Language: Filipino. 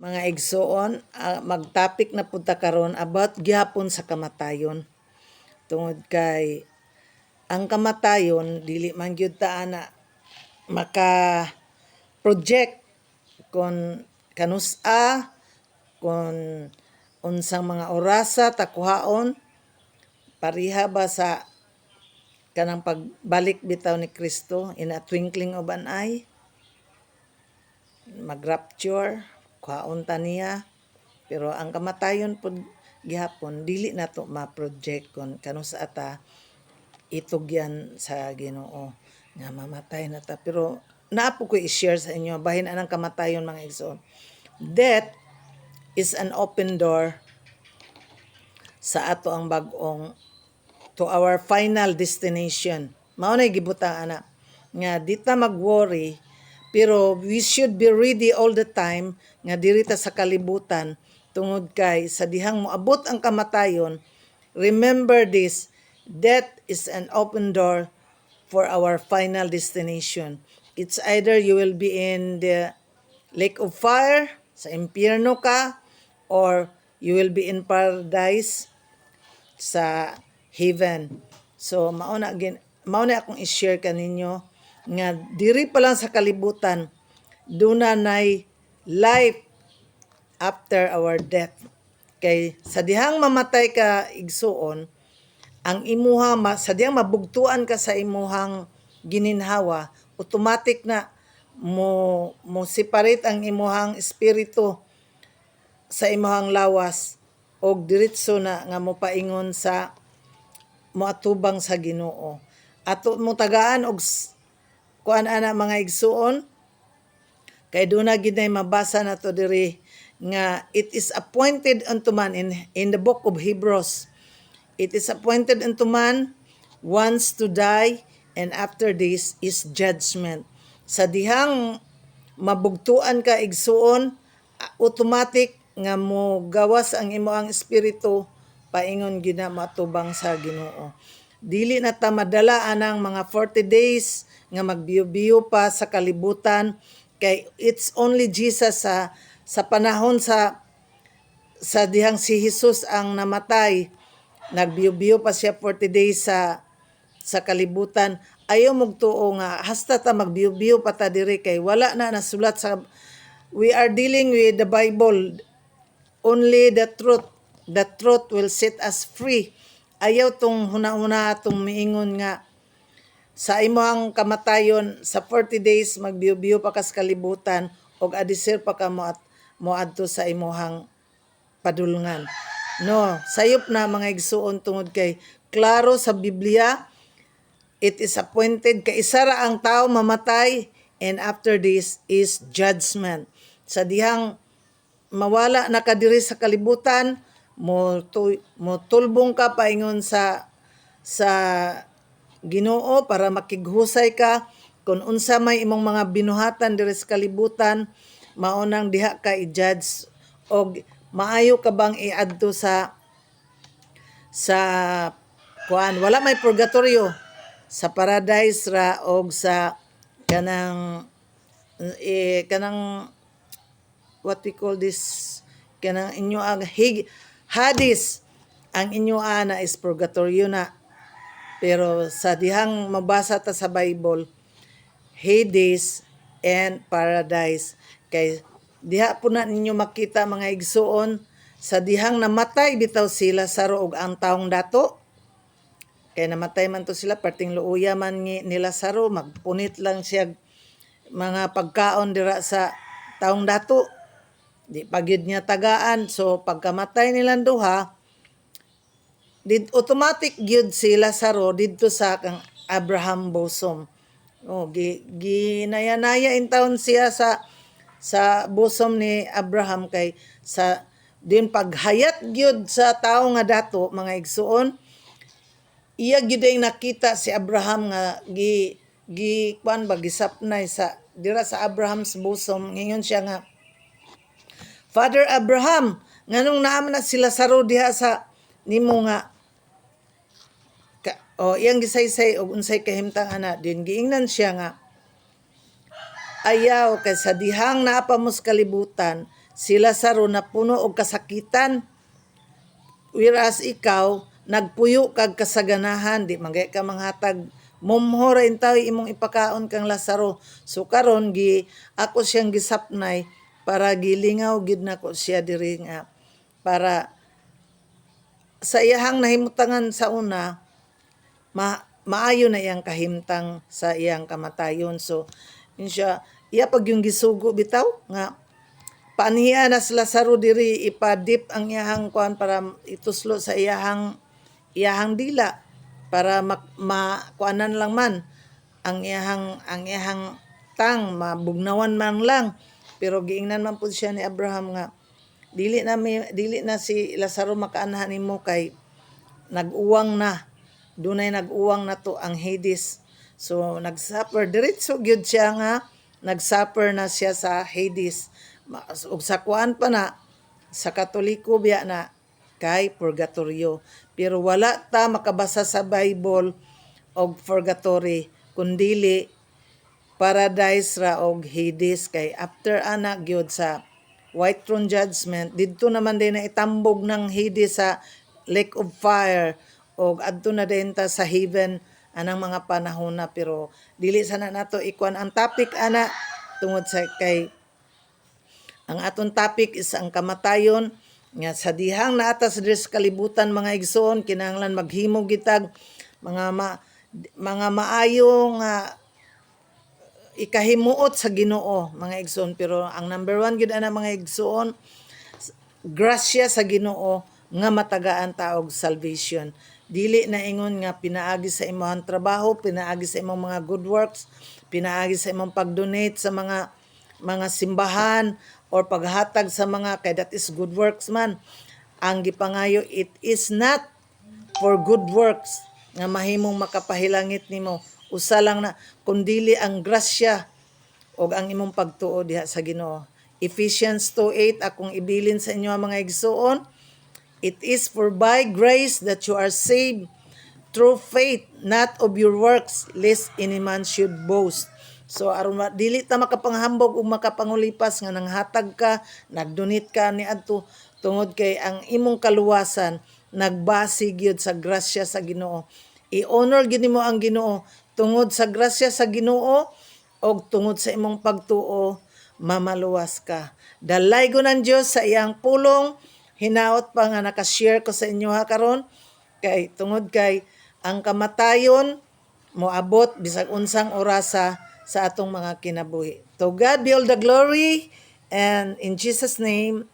Mga igsoon, magtopic na punta karon about gihapon sa kamatayon. Tungod kay ang kamatayon dili man gyud ta ana maka project kon kanusa kon unsang mga orasa takuhaon pariha ba sa kanang pagbalik bitaw ni Kristo in a twinkling of an eye, mag-rapture, kuhaon ta niya. Pero ang kamatayon pud gihapon dili nato ma-project kon kanusa ta itugyan sa Ginoo nga mamatay na ta. Pero naapo ko i-share sa inyo bahin anang kamatayon mga igsoon. Death is an open door sa ato ang bag-ong to our final destination. Mao nay gibutang ana nga di ta mag-worry pero we should be ready all the time nga diri ta sa kalibutan tungod kay sa dihang moabot ang kamatayon. Remember this, death is an open door for our final destination. It's either you will be in the lake of fire, sa impyerno ka, or you will be in paradise, sa heaven. So mao na akong i-share kaninyo nga diri pa lang sa kalibutan duna nay life after our death. Kay sa dihang mamatay ka igsuon, ang imuha sa dihang mabugtuan ka sa imuhang gininhawa, automatic na mo separate ang imuhang espiritu sa imuhang lawas og diretso na nga mopaingon sa moatubang sa Ginoo. Ato mo tagaan og kuan ana mga igsuon kay duna gid nay mabasa nato diri nga it is appointed unto man in the book of Hebrews. It is appointed unto man once to die, and after this is judgment. Sa dihang mabugtuan ka igsuon, automatic nga mo gawas ang imoang espiritu paingon gid na matubang sa Ginoo. Dili na ta madala anang mga 40 days nga magbiyo-biyo pa sa kalibutan kay it's only Jesus sa panahon sa dihang si Jesus ang namatay. Nagbiyo-biyo pa siya 40 days sa kalibutan. Ayaw magtuo nga hasta ta magbiyo-biyo pa ta diri kay wala na nasulat sa we are dealing with the Bible. Only the truth will set us free. Ayaw tong huna-huna atong miingon nga sa imong kamatayon sa 40 days magbiyo-biyo pa kas kalibutan og adisir pa ka mo adto sa imong padulungan. No, sayop na mga igsuon tungod kay klaro sa Biblia, it is appointed kay isa ra ang tao mamatay and after this is judgment. Sa dihang mawala na ka diri sa kalibutan, mo tulbong ka paingon sa Ginoo para makighusay ka kung unsa may imong mga binuhatan diri sa kalibutan, maunang diha ka i-judge og maayo ka bang iadto sa kuan wala may purgatorio, sa paradise ra og sa kanang what we call this, kanang inyo ang Hades, ang inyo ana is purgatorio na. Pero sa dihang mabasa ta sa Bible, Hades and paradise. Kay diha po na ninyo makita mga igsuon sa dihang namatay bitaw sila Lazaro og ang taong dato. Kay namatay man to sila perting luuya man ni Lazaro, magpunit lang siya mga pagkaon dira sa taong dato. Di pagyud niya tagaan. So pagkamatay nilang duha, automatic gyud si Lazaro didto sa kang Abraham bosom. Oh, ginaya-naya in taon siya sa bosom ni Abraham kay sa din paghayat gyud sa tao nga dato mga igsuon. Iya gyud ay nakita si Abraham nga kuan ba gisapnay sa dira sa Abraham's bosom. Ngayon siya nga, Father Abraham, nganong naam na si Lazaro diha sa nimo nga iyang gisaysay og unsay kahimtang ana. Din giingnan siya nga ayaw kay sa dihang naapamos kalibutan si Lazaro na puno og kasakitan, whereas ikaw nagpuyo kag kasaganahan, di magay ka manghatag momho ra intaw imong ipakaon kang Lazaro. So karon ako siyang gisapnay para gilingaw gid nako siya diri nga para sa iyahang nahimutangan sa una maayo na iyang kahimtang sa iyang kamatayon. So insya iya pag yung gisugo bitaw nga paaniya na si Lazaro diri ipadip ang iyahang kuan para ituslo sa iyahang dila para kuanan lang man ang iyahang tang mabugnawan man lang. Pero giingnan man pud siya ni Abraham nga dili na si Lazaro makaanahan nimo kay nag-uwang na. Dunay nag-uwang na to ang Hades. So nagsuffer diretso gyud siya nga nagsuffer na siya sa Hades. Ug sa kuan pa na sa Katoliko biya na kay purgatorio. Pero wala ta makabasa sa Bible og purgatory kundili paradise ra og Hades kay after ana gyud sa White Throne Judgment didto naman din na itambog ng Hades sa Lake of Fire og adto na din ta sa heaven anang mga panahon na. Pero dili sana nato ikuan ang topic ana tungod sa kay ang aton topic is ang kamatayon nga sa dihang naata sa kalibutan mga igsoon kinahanglan maghimo gitag mga maayong ikahimuot sa Ginoo mga igsoon. Pero ang number one gid ana mga igsoon, grasya sa Ginoo nga matagaan ta og salvation. Dili na ingon nga pinaagi sa imong trabaho, pinaagi sa imong mga good works, pinaagi sa imong pag-donate sa mga simbahan or paghatag sa mga kay that is good works man. Ang gipangayo it is not for good works nga mahimong makapahilangit nimo. Usa lang na kundili ang grasya og ang imong pagtuo diha sa Ginoo. Ephesians 2:8 akong ibilin sa inyo mga igsoon. It is for by grace that you are saved through faith, not of your works, lest any man should boast. So aron dili ta makapanghambog ug makapangulipas nga nanghatag ka, nagdonate ka niadto tungod kay ang imong kaluwasan nagbase gyud sa grasya sa Ginoo. I-honor gid nimo ang Ginoo tungod sa grasya sa Ginoo og tungod sa imong pagtuo mamaluwas ka. Dalaygo ng Dios sa iyang pulong. Hinaot pa nga naka-share ko sa inyo karon kay tungod kay ang kamatayon moabot bisag unsang orasa sa atong mga kinabuhi. To God be all the glory and in Jesus name